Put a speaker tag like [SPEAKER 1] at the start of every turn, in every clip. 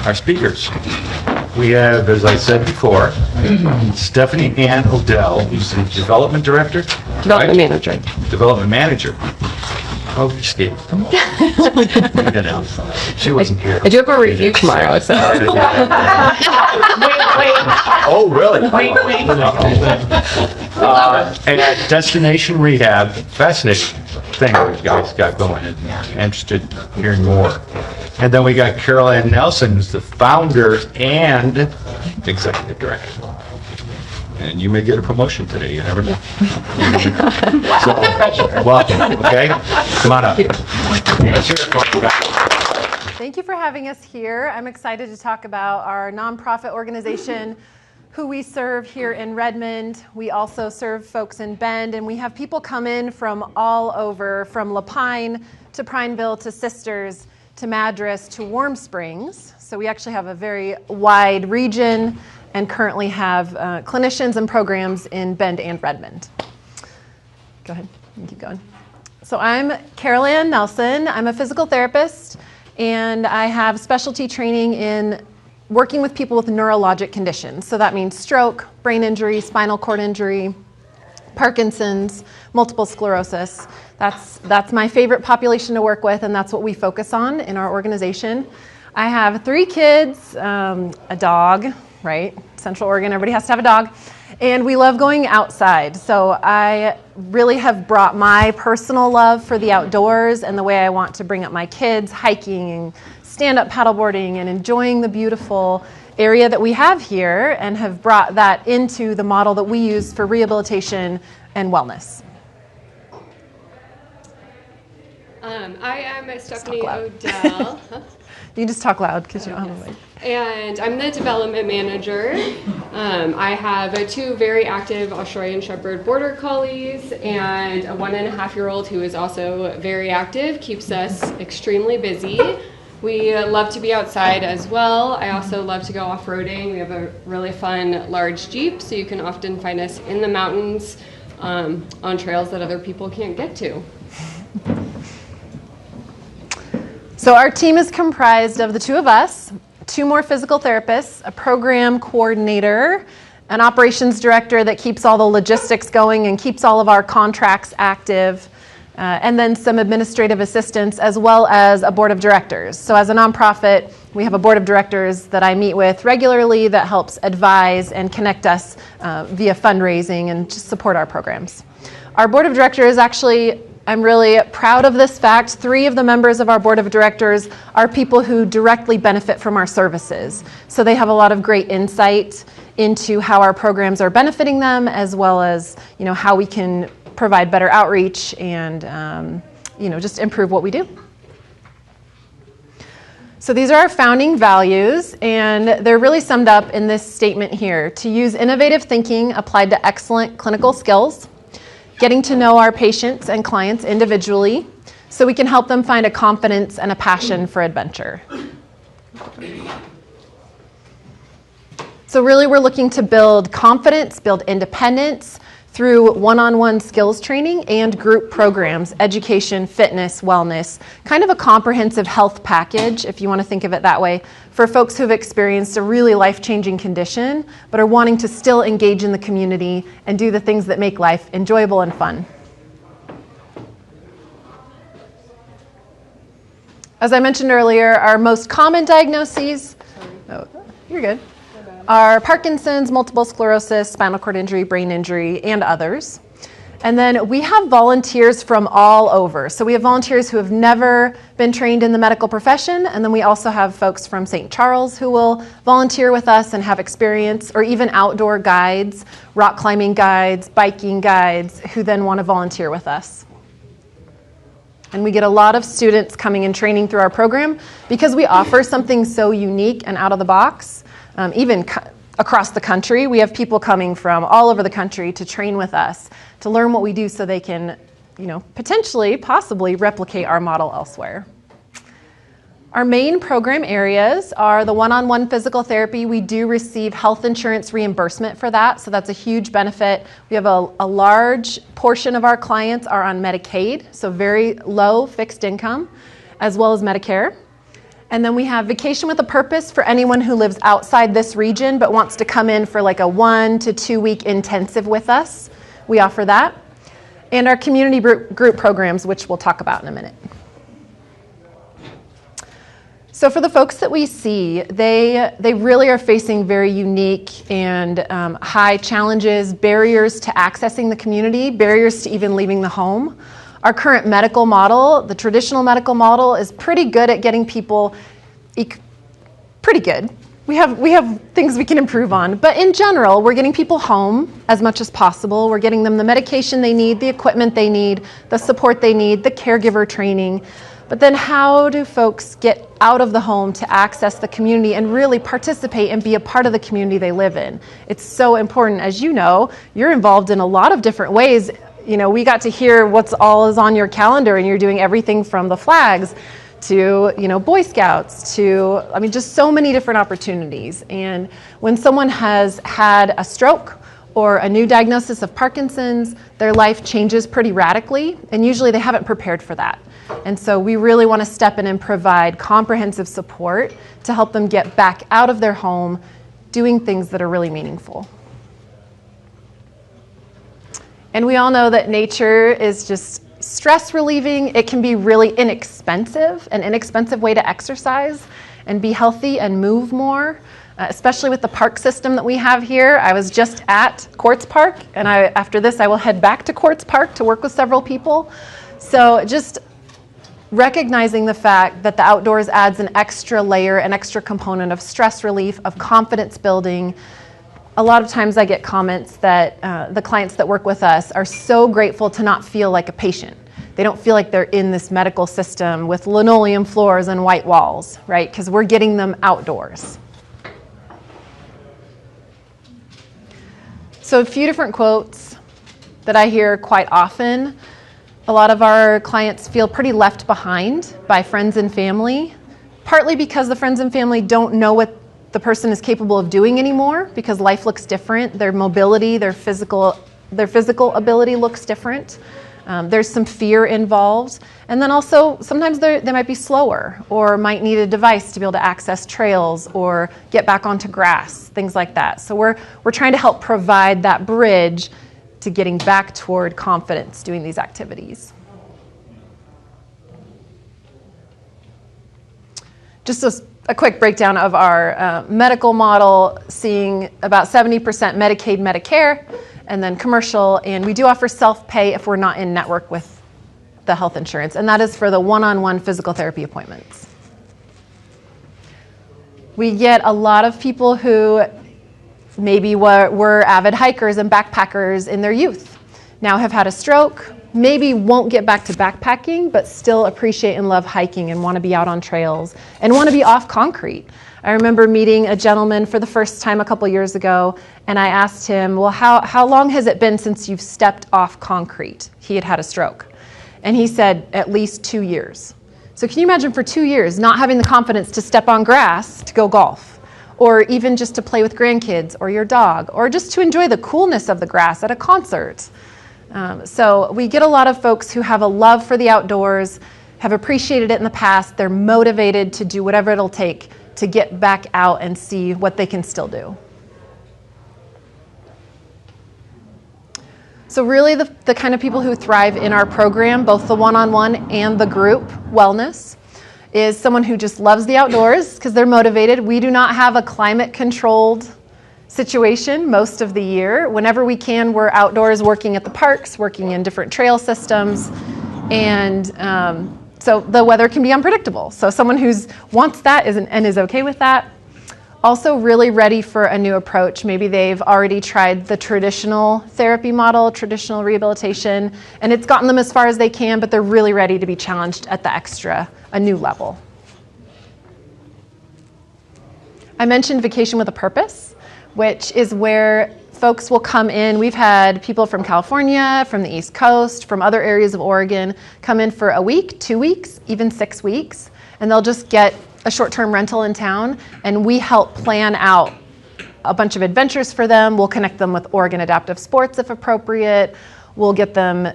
[SPEAKER 1] Our speakers. We have, as I said before, Stephanie Ann Odell, who's the Development Director.
[SPEAKER 2] Development Manager.
[SPEAKER 1] Development Manager. Oh, you skipped. She wasn't here.
[SPEAKER 2] I do have a review tomorrow, so.
[SPEAKER 1] Oh, really? And at Destination Rehab, fascinating thing you guys got going. And interested in hearing more. And then we got Carol Ann Nelson, who's the founder and executive director. And you may get a promotion today, you never know. So, welcome, okay? Come on up. Let's hear it for you guys.
[SPEAKER 3] Thank you for having us here. I'm excited to talk about our nonprofit organization, who we serve here in Redmond. We also serve folks in Bend, and we have people come in from all over, from Lapine to Prineville to Sisters to Madras to Warm Springs. So we actually have a very wide region and currently have clinicians and programs in Bend and Redmond. Go ahead, you can keep going. So I'm Carol Ann Nelson. I'm a physical therapist, and I have specialty training in working with people with neurologic conditions. So that means stroke, brain injury, spinal cord injury, Parkinson's, multiple sclerosis. That's my favorite population to work with, and that's what we focus on in our organization. I have 3 kids, a dog, right? Central Oregon, everybody has to have a dog. And we love going outside. So I really have brought my personal love for the outdoors and the way I want to bring up my kids, hiking, stand-up paddleboarding, and enjoying the beautiful area that we have here, and have brought that into the model that we use for rehabilitation and wellness.
[SPEAKER 2] I am Stephanie Odell.
[SPEAKER 3] You can just talk loud because you don't have a mic.
[SPEAKER 2] And I'm the development manager. I have 2 very active Australian Shepherd Border Collies and a 1.5-year-old who is also very active, keeps us extremely busy. We love to be outside as well. I also love to go off-roading. We have a really fun large Jeep, so you can often find us in the mountains on trails that other people can't get to.
[SPEAKER 3] So our team is comprised of the 2 of us, 2 more physical therapists, a program coordinator, an operations director that keeps all the logistics going and keeps all of our contracts active, and then some administrative assistants, as well as a board of directors. So as a nonprofit, we have a board of directors that I meet with regularly that helps advise and connect us via fundraising and just support our programs. Our board of directors actually, I'm really proud of this fact. 3 of the members of our board of directors are people who directly benefit from our services. So they have a lot of great insight into how our programs are benefiting them, as well as, how we can provide better outreach and, just improve what we do. So these are our founding values, and they're really summed up in this statement here: to use innovative thinking applied to excellent clinical skills, getting to know our patients and clients individually so we can help them find a confidence and a passion for adventure. So really we're looking to build confidence, build independence through one-on-one skills training and group programs, education, fitness, wellness, kind of a comprehensive health package, if you want to think of it that way, for folks who've experienced a really life-changing condition, but are wanting to still engage in the community and do the things that make life enjoyable and fun. As I mentioned earlier, our most common diagnoses, you're good, are Parkinson's, multiple sclerosis, spinal cord injury, brain injury, and others. And then we have volunteers from all over. So we have volunteers who have never been trained in the medical profession, and then we also have folks from St. Charles who will volunteer with us and have experience, or even outdoor guides, rock climbing guides, biking guides, who then want to volunteer with us. And we get a lot of students coming and training through our program because we offer something so unique and out of the box. Even across the country, we have people coming from all over the country to train with us, to learn what we do so they can, potentially, possibly replicate our model elsewhere. Our main program areas are the one-on-one physical therapy. We do receive health insurance reimbursement for that, so that's a huge benefit. We have a large portion of our clients are on Medicaid, so very low fixed income, as well as Medicare. And then we have Vacation with a Purpose for anyone who lives outside this region but wants to come in for like a 1 to 2 week intensive with us. We offer that. And our community group programs, which we'll talk about in a minute. So for the folks that we see, they really are facing very unique and high challenges, barriers to accessing the community, barriers to even leaving the home. Our current medical model, the traditional medical model, is pretty good at getting people, pretty good. We have things we can improve on, but in general, we're getting people home as much as possible. We're getting them the medication they need, the equipment they need, the support they need, the caregiver training. But then how do folks get out of the home to access the community and really participate and be a part of the community they live in? It's so important. As you know, you're involved in a lot of different ways. You know, we got to hear what's all is on your calendar, and you're doing everything from the flags to, you know, Boy Scouts to, I mean, just so many different opportunities. And when someone has had a stroke or a new diagnosis of Parkinson's, their life changes pretty radically, and usually they haven't prepared for that. And so we really want to step in and provide comprehensive support to help them get back out of their home, doing things that are really meaningful. And we all know that nature is just stress relieving. It can be really inexpensive, an inexpensive way to exercise and be healthy and move more, especially with the park system that we have here. I was just at Quartz Park, and after this I will head back to Quartz Park to work with several people. So just recognizing the fact that the outdoors adds an extra layer, an extra component of stress relief, of confidence building. A lot of times I get comments that the clients that work with us are so grateful to not feel like a patient. They don't feel like they're in this medical system with linoleum floors and white walls, right? Because we're getting them outdoors. So a few different quotes that I hear quite often. A lot of our clients feel pretty left behind by friends and family, partly because the friends and family don't know what the person is capable of doing anymore because life looks different. Their mobility, their physical ability looks different. There's some fear involved. And then also sometimes they might be slower or might need a device to be able to access trails or get back onto grass, things like that. So we're trying to help provide that bridge to getting back toward confidence doing these activities. Just a quick breakdown of our medical model, seeing about 70% Medicaid, Medicare, and then commercial, and we do offer self-pay if we're not in network with the health insurance, and that is for the one-on-one physical therapy appointments. We get a lot of people who maybe were avid hikers and backpackers in their youth, now have had a stroke, maybe won't get back to backpacking, but still appreciate and love hiking and want to be out on trails and want to be off concrete. I remember meeting a gentleman for the first time a couple years ago, and I asked him, well, how long has it been since you've stepped off concrete? He had had a stroke. And he said, at least 2 years. So can you imagine for 2 years not having the confidence to step on grass to go golf? Or even just to play with grandkids or your dog, or just to enjoy the coolness of the grass at a concert. So we get a lot of folks who have a love for the outdoors, have appreciated it in the past. They're motivated to do whatever it'll take to get back out and see what they can still do. So really the kind of people who thrive in our program, both the one-on-one and the group wellness, is someone who just loves the outdoors because they're motivated. We do not have a climate-controlled situation most of the year. Whenever we can, we're outdoors working at the parks, working in different trail systems, and so the weather can be unpredictable. So someone who wants that and is okay with that. Also really ready for a new approach. Maybe they've already tried the traditional therapy model, traditional rehabilitation, and it's gotten them as far as they can, but they're really ready to be challenged at the extra, a new level. I mentioned Vacation with a Purpose, which is where folks will come in. We've had people from California, from the East Coast, from other areas of Oregon come in for a week, 2 weeks, even 6 weeks, and they'll just get a short-term rental in town, and we help plan out a bunch of adventures for them. We'll connect them with Oregon Adaptive Sports if appropriate. We'll get them,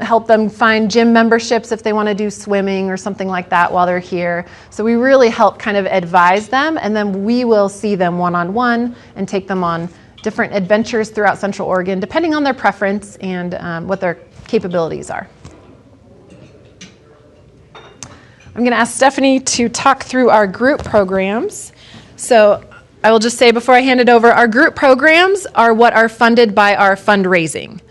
[SPEAKER 3] help them find gym memberships if they want to do swimming or something like that while they're here. So we really help kind of advise them, and then we will see them one-on-one and take them on different adventures throughout Central Oregon, depending on their preference and what their capabilities are. I'm going to ask Stephanie to talk through our group programs. So I will just say before I hand it over, our group programs are what are funded by our fundraising.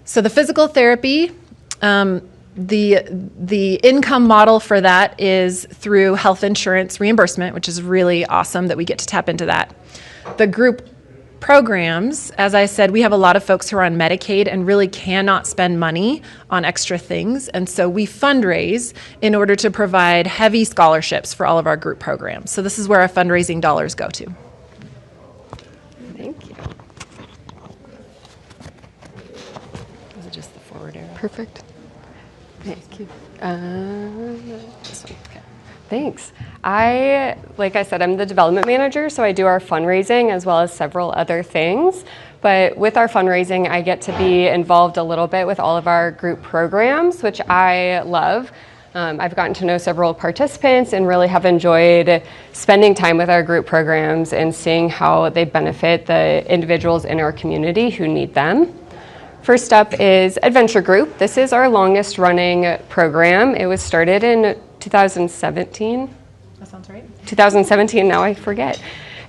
[SPEAKER 3] So the physical therapy, the income model for that is through health insurance reimbursement, which is really awesome that we get to tap into that. The group programs, as I said, we have a lot of folks who are on Medicaid and really cannot spend money on extra things. And so we fundraise in order to provide heavy scholarships for all of our group programs. So this is where our fundraising dollars go to.
[SPEAKER 2] Thank you.
[SPEAKER 4] Is it just the forward arrow?
[SPEAKER 2] Perfect. Thank you. This one. Okay. Thanks. Like I said, I'm the development manager, so I do our fundraising as well as several other things. But with our fundraising, I get to be involved a little bit with all of our group programs, which I love. I've gotten to know several participants and really have enjoyed spending time with our group programs and seeing how they benefit the individuals in our community who need them. First up is Adventure Group. This is our longest running program. It was started in 2017.
[SPEAKER 3] That sounds right.
[SPEAKER 2] 2017, now I forget.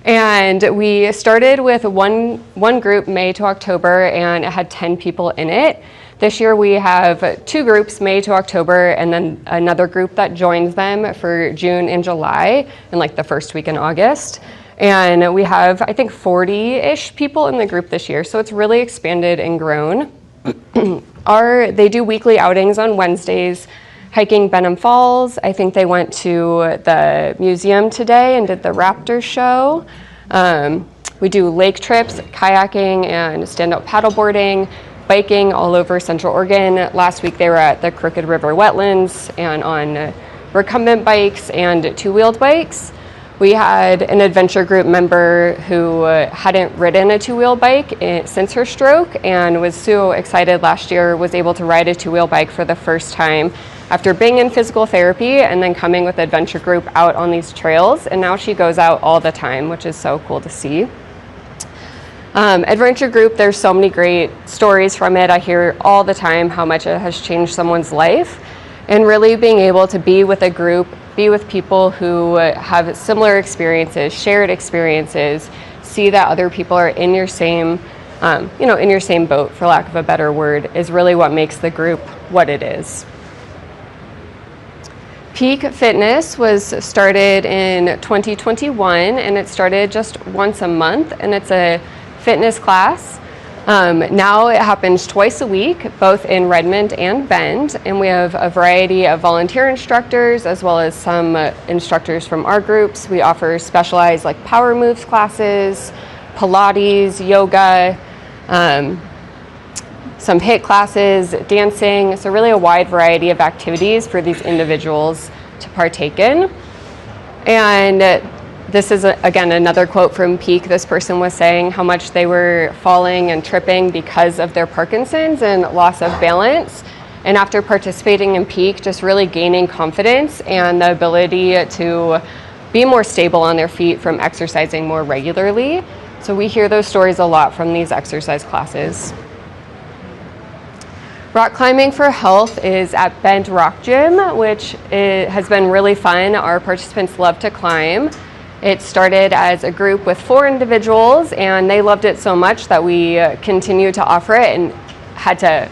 [SPEAKER 2] And we started with one group, May to October, and it had 10 people in it. This year we have 2 groups, May to October, and then another group that joins them for June and July, and like the first week in August. And we have, I think, 40-ish people in the group this year, so it's really expanded and grown. They do weekly outings on Wednesdays, hiking Benham Falls. I think they went to the museum today and did the raptor show. We do lake trips, kayaking, and stand-up paddleboarding, biking all over Central Oregon. Last week they were at the Crooked River wetlands and on recumbent bikes and two-wheeled bikes. We had an adventure group member who hadn't ridden a two-wheel bike since her stroke and was so excited last year, was able to ride a two-wheel bike for the first time after being in physical therapy and then coming with adventure group out on these trails. And now she goes out all the time, which is so cool to see. Adventure group, there's so many great stories from it. I hear all the time how much it has changed someone's life. And really being able to be with a group, be with people who have similar experiences, shared experiences, see that other people are in your same, in your same boat, for lack of a better word, is really what makes the group what it is. Peak Fitness was started in 2021, and it started just once a month, and it's a fitness class. Now it happens twice a week, both in Redmond and Bend, and we have a variety of volunteer instructors as well as some instructors from our groups. We offer specialized like power moves classes, Pilates, yoga, some HIIT classes, dancing, so really a wide variety of activities for these individuals to partake in. And this is, again, another quote from Peak. This person was saying how much they were falling and tripping because of their Parkinson's and loss of balance. And after participating in Peak, just really gaining confidence and the ability to be more stable on their feet from exercising more regularly. So we hear those stories a lot from these exercise classes. Rock Climbing for Health is at Bend Rock Gym, which has been really fun. Our participants love to climb. It started as a group with 4 individuals, and they loved it so much that we continued to offer it and had to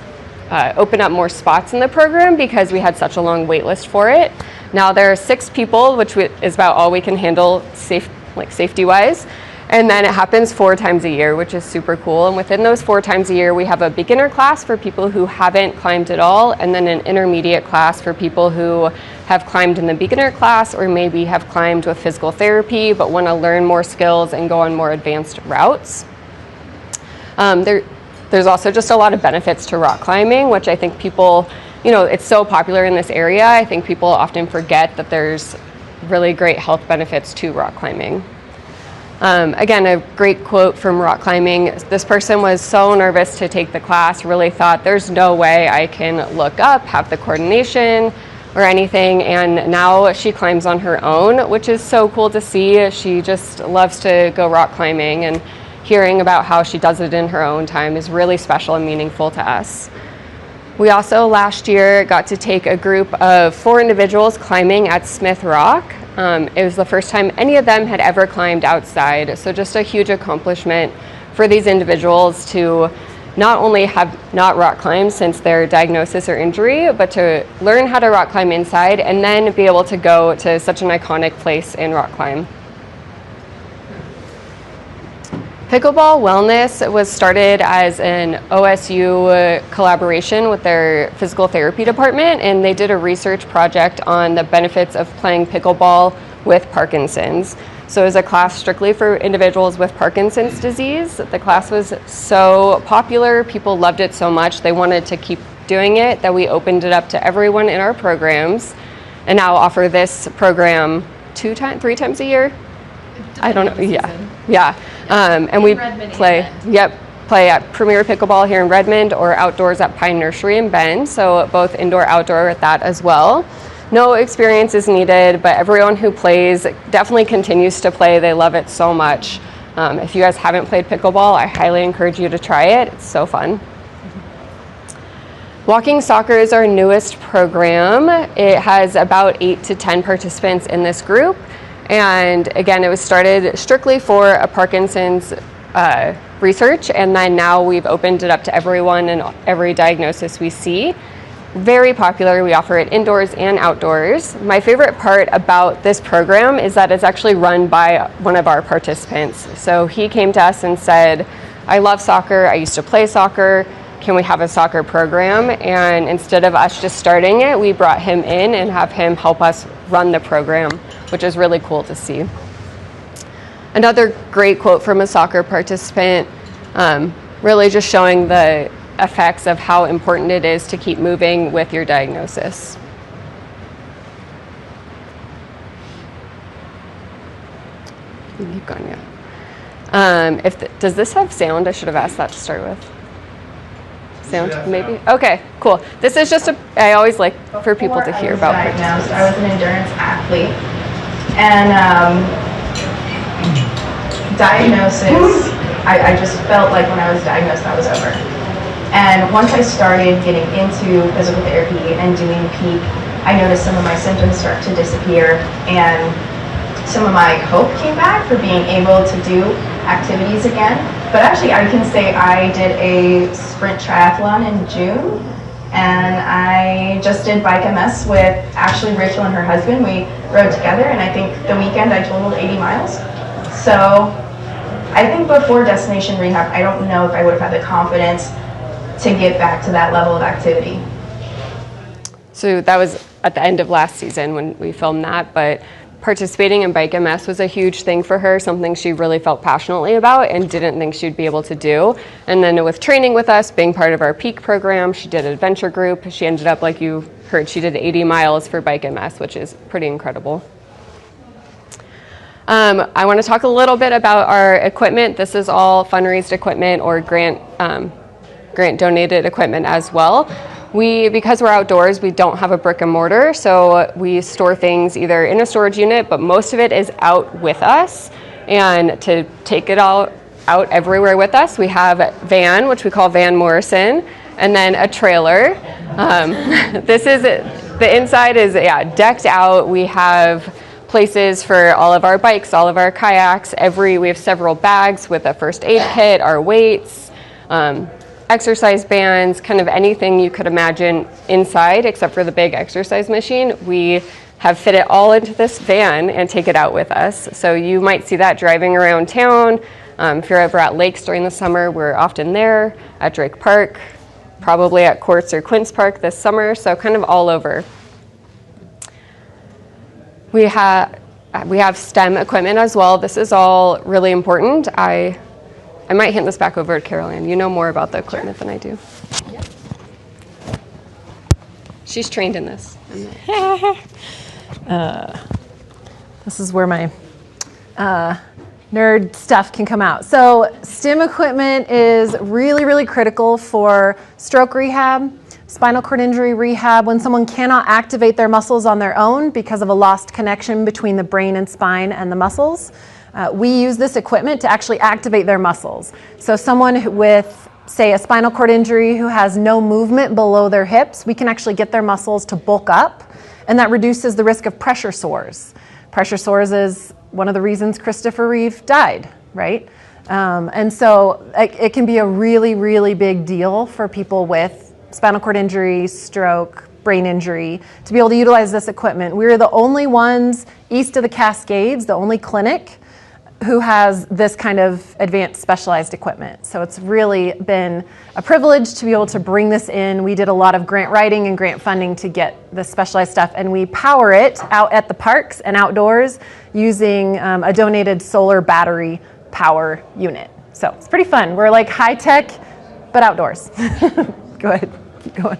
[SPEAKER 2] open up more spots in the program because we had such a long wait list for it. Now there are 6 people, which is about all we can handle safety-wise. And then it happens 4 times a year, which is super cool. And within those 4 times a year, we have a beginner class for people who haven't climbed at all, and then an intermediate class for people who have climbed in the beginner class or maybe have climbed with physical therapy but want to learn more skills and go on more advanced routes. There's also just a lot of benefits to rock climbing, which I think people, it's so popular in this area. I think people often forget that there's really great health benefits to rock climbing. Again, a great quote from rock climbing. This person was so nervous to take the class, really thought there's no way I can look up, have the coordination or anything, and now she climbs on her own, which is so cool to see. She just loves to go rock climbing, and hearing about how she does it in her own time is really special and meaningful to us. We also last year got to take a group of 4 individuals climbing at Smith Rock. It was the first time any of them had ever climbed outside, so just a huge accomplishment for these individuals to not only have not rock climbed since their diagnosis or injury, but to learn how to rock climb inside and then be able to go to such an iconic place and rock climb. Pickleball Wellness was started as an OSU collaboration with their physical therapy department, and they did a research project on the benefits of playing pickleball with Parkinson's. So it was a class strictly for individuals with Parkinson's disease. The class was so popular, people loved it so much, they wanted to keep doing it, that we opened it up to everyone in our programs, and now offer this program 3 times a year. I don't know. Yeah. And we play at Premier Pickleball here in Redmond or outdoors at Pine Nursery in Bend. So both indoor, outdoor at that as well. No experience is needed, but everyone who plays definitely continues to play. They love it so much. If you guys haven't played pickleball, I highly encourage you to try it. It's so fun. Walking Soccer is our newest program. It has about 8 to 10 participants in this group. And again, it was started strictly for a Parkinson's research, and then now we've opened it up to everyone and every diagnosis we see. Very popular. We offer it indoors and outdoors. My favorite part about this program is that it's actually run by one of our participants. So he came to us and said, I love soccer. I used to play soccer. Can we have a soccer program? And instead of us just starting it, we brought him in and have him help us run the program, which is really cool to see. Another great quote from a soccer participant, really just showing the effects of how important it is to keep moving with your diagnosis. Keep going, yeah. Does this have sound? I should have asked that to start with. Sound, maybe? Okay, cool. This is just I always like for people to hear about
[SPEAKER 5] diagnosed, I was an endurance athlete, and diagnosis, I just felt like when I was diagnosed, I was over. And once I started getting into physical therapy and doing peak, I noticed some of my symptoms start to disappear, and some of my hope came back for being able to do activities again. But actually, I can say I did a sprint triathlon in June, and I just did bike MS with actually Rachel and her husband. We rode together, and I think the weekend I totaled 80 miles. So I think before Destination Rehab, I don't know if I would have had the confidence to get back to that level of activity.
[SPEAKER 2] So that was at the end of last season when we filmed that, but participating in Bike MS was a huge thing for her, something she really felt passionately about and didn't think she'd be able to do. And then with training with us, being part of our peak program, she did an adventure group. She ended up, like you heard, she did 80 miles for Bike MS, which is pretty incredible. I want to talk a little bit about our equipment. This is all fundraised equipment or grant donated equipment as well. Because we're outdoors, we don't have a brick and mortar, so we store things either in a storage unit, but most of it is out with us. And to take it all out everywhere with us, we have a van, which we call Van Morrison, and then a trailer. The inside is decked out. We have places for all of our bikes, all of our kayaks. We have several bags with a first aid kit, our weights, exercise bands, kind of anything you could imagine inside except for the big exercise machine. We have fit it all into this van and take it out with us. So you might see that driving around town. If you're ever at lakes during the summer, we're often there, at Drake Park, probably at Quartz or Quince Park this summer, so kind of all over. We have STEM equipment as well. This is all really important. I might hand this back over to Carol Ann. You know more about the equipment than I do. Yep. She's trained in this.
[SPEAKER 3] This is where my nerd stuff can come out. So stim equipment is really, really critical for stroke rehab, spinal cord injury rehab, when someone cannot activate their muscles on their own because of a lost connection between the brain and spine and the muscles. We use this equipment to actually activate their muscles. So someone with, say, a spinal cord injury who has no movement below their hips, we can actually get their muscles to bulk up, and that reduces the risk of pressure sores. Pressure sores is one of the reasons Christopher Reeve died, right? And so it can be a really, really big deal for people with spinal cord injury, stroke, brain injury, to be able to utilize this equipment. We're the only ones east of the Cascades, the only clinic who has this kind of advanced specialized equipment. So it's really been a privilege to be able to bring this in. We did a lot of grant writing and grant funding to get this specialized stuff, and we power it out at the parks and outdoors using a donated solar battery power unit. So it's pretty fun. We're like high tech, but outdoors. Go ahead, keep going.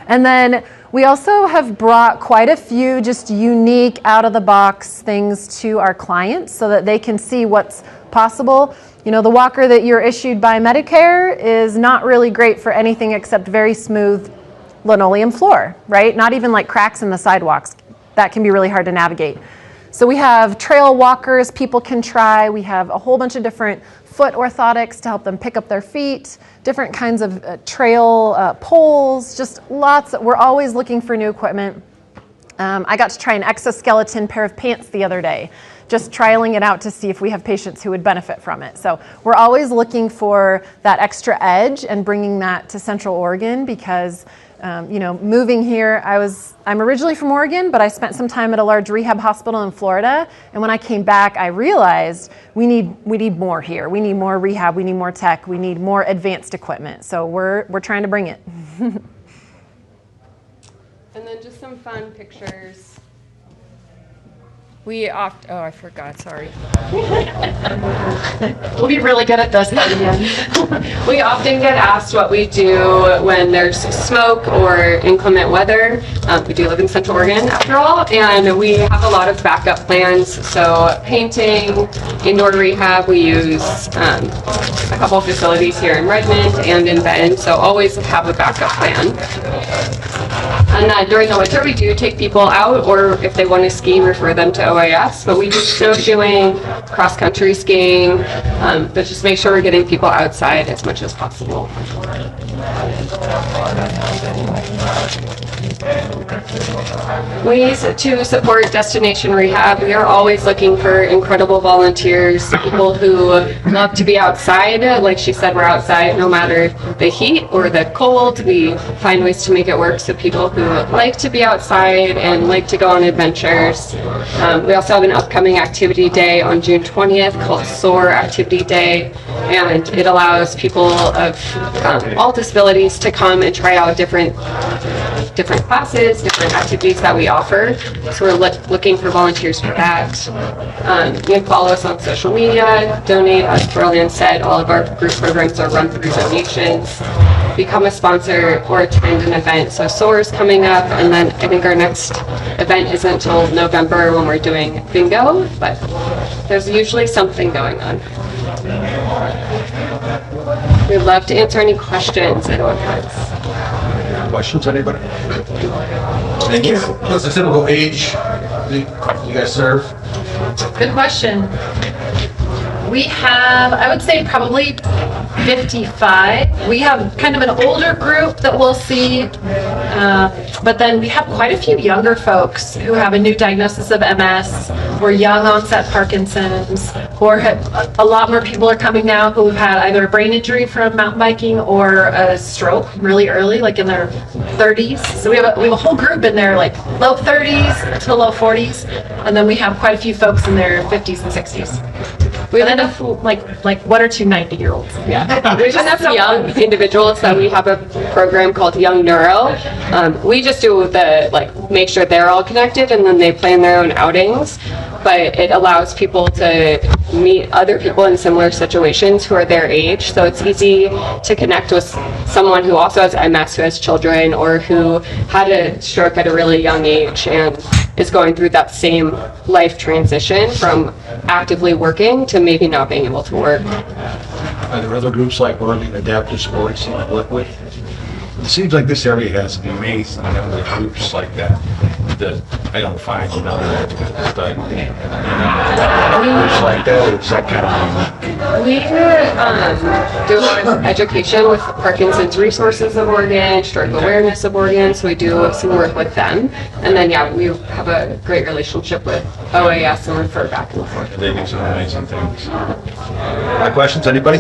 [SPEAKER 3] And then we also have brought quite a few just unique out-of-the-box things to our clients so that they can see what's possible. You know, the walker that you're issued by Medicare is not really great for anything except very smooth linoleum floor, right? Not even like cracks in the sidewalks. That can be really hard to navigate. So we have trail walkers people can try. We have a whole bunch of different foot orthotics to help them pick up their feet, different kinds of trail poles, just lots. We're always looking for new equipment. I got to try an exoskeleton pair of pants the other day, just trialing it out to see if we have patients who would benefit from it. So we're always looking for that extra edge and bringing that to Central Oregon because you know, moving here, I'm originally from Oregon, but I spent some time at a large rehab hospital in Florida. And when I came back, I realized we need more here. We need more rehab. We need more tech. We need more advanced equipment. So we're trying to bring it.
[SPEAKER 2] And then just some fun pictures. I forgot, sorry. We'll be really good at this again. We often get asked what we do when there's smoke or inclement weather. We do live in Central Oregon after all, and we have a lot of backup plans. So painting, indoor rehab, we use a couple facilities here in Redmond and in Bend, so always have a backup plan. And then during the winter, we do take people out, or if they want to ski, refer them to OAS. But we do snowshoeing, cross-country skiing, but just make sure we're getting people outside as much as possible. Ways to support Destination Rehab. We are always looking for incredible volunteers, people who love to be outside. Like she said, we're outside no matter the heat or the cold. We find ways to make it work, so people who like to be outside and like to go on adventures. We also have an upcoming activity day on June 20th called SOAR Activity Day, and it allows people of all disabilities to come and try out different classes, different activities that we offer. So we're looking for volunteers for that. You can follow us on social media, donate. As Berlin said, all of our group programs are run through donations. Become a sponsor or attend an event. So SOAR is coming up, and then I think our next event isn't until November when we're doing bingo, but there's usually something going on. We'd love to answer any questions anyone has.
[SPEAKER 6] Questions, anybody? Thank you. What's the typical age you guys serve?
[SPEAKER 4] Good question. We have, I would say probably 55. We have kind of an older group that we'll see, but then we have quite a few younger folks who have a new diagnosis of MS or young onset Parkinson's, or a lot more people are coming now who've had either a brain injury from mountain biking or a stroke really early, like in their 30s. So we have a whole group in their like low 30s to low 40s, and then we have quite a few folks in their 50s and 60s. We have enough like 1 or 2 90-year-olds.
[SPEAKER 2] Yeah, we just have young individuals that we have a program called Young Neuro. We just do make sure they're all connected, and then they plan their own outings. But it allows people to meet other people in similar situations who are their age. So it's easy to connect with someone who also has MS who has children or who had a stroke at a really young age and is going through that same life transition from actively working to maybe not being able to work.
[SPEAKER 6] Are there other groups like Oregon Adaptive Sports you work with? It seems like this area has amazing number of groups like that I don't find in other areas. But groups like that, or is that kind of
[SPEAKER 2] We do a lot of education with Parkinson's Resources of Oregon, Stroke Awareness of Oregon, so we do some work with them. And then, yeah, we have a great relationship with OAS and refer back and forth.
[SPEAKER 6] they do some amazing things? My questions, anybody?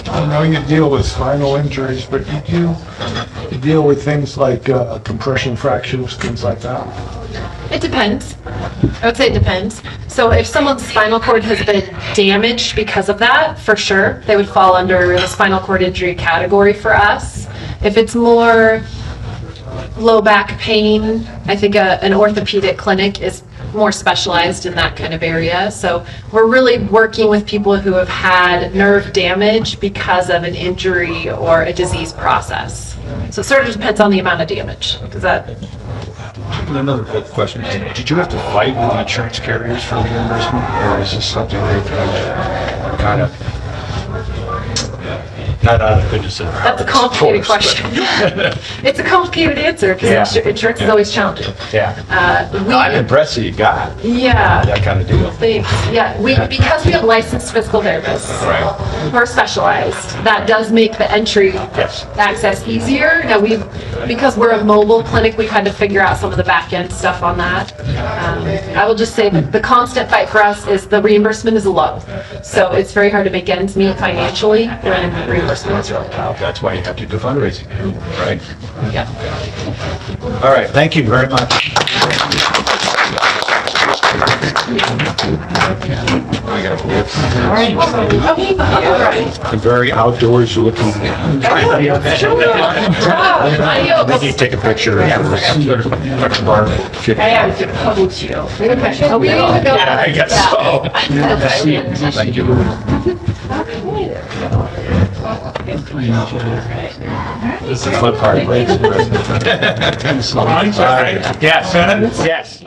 [SPEAKER 7] I know you deal with spinal injuries, but you deal with things like compression fractures, things like that.
[SPEAKER 4] It depends. I would say it depends. So if someone's spinal cord has been damaged because of that, for sure, they would fall under the spinal cord injury category for us. If it's more low back pain, I think an orthopedic clinic is more specialized in that kind of area. So we're really working with people who have had nerve damage because of an injury or a disease process. So it sort of depends on the amount of damage. Does that?
[SPEAKER 6] Another good question. Did you have to fight with the insurance carriers for reimbursement, or is this something they kind of not out of the goodness of their
[SPEAKER 4] That's a
[SPEAKER 6] hearts,
[SPEAKER 4] complicated
[SPEAKER 6] of course,
[SPEAKER 4] question. It's a complicated answer because insurance is always challenging.
[SPEAKER 1] Yeah.
[SPEAKER 6] I'm impressed that you got
[SPEAKER 4] Yeah.
[SPEAKER 6] that kind of deal.
[SPEAKER 4] Thanks. Yeah, because we have licensed physical therapists, we're specialized. That does make the entry access easier. Now because we're a mobile clinic, we've had to figure out some of the back end stuff on that. I will just say that the constant fight for us is the reimbursement is low, so it's very hard to make ends meet financially when reimbursement is really low.
[SPEAKER 6] That's why you have to do fundraising, right?
[SPEAKER 4] Yeah.
[SPEAKER 6] All right, thank you very much.
[SPEAKER 1] A very outdoors looking. Maybe you take a picture of this.
[SPEAKER 2] I have to hold you. Okay. Oh, we need to go.
[SPEAKER 1] Yeah, I guess so. Thank you. This is the fun part. Yes, yes.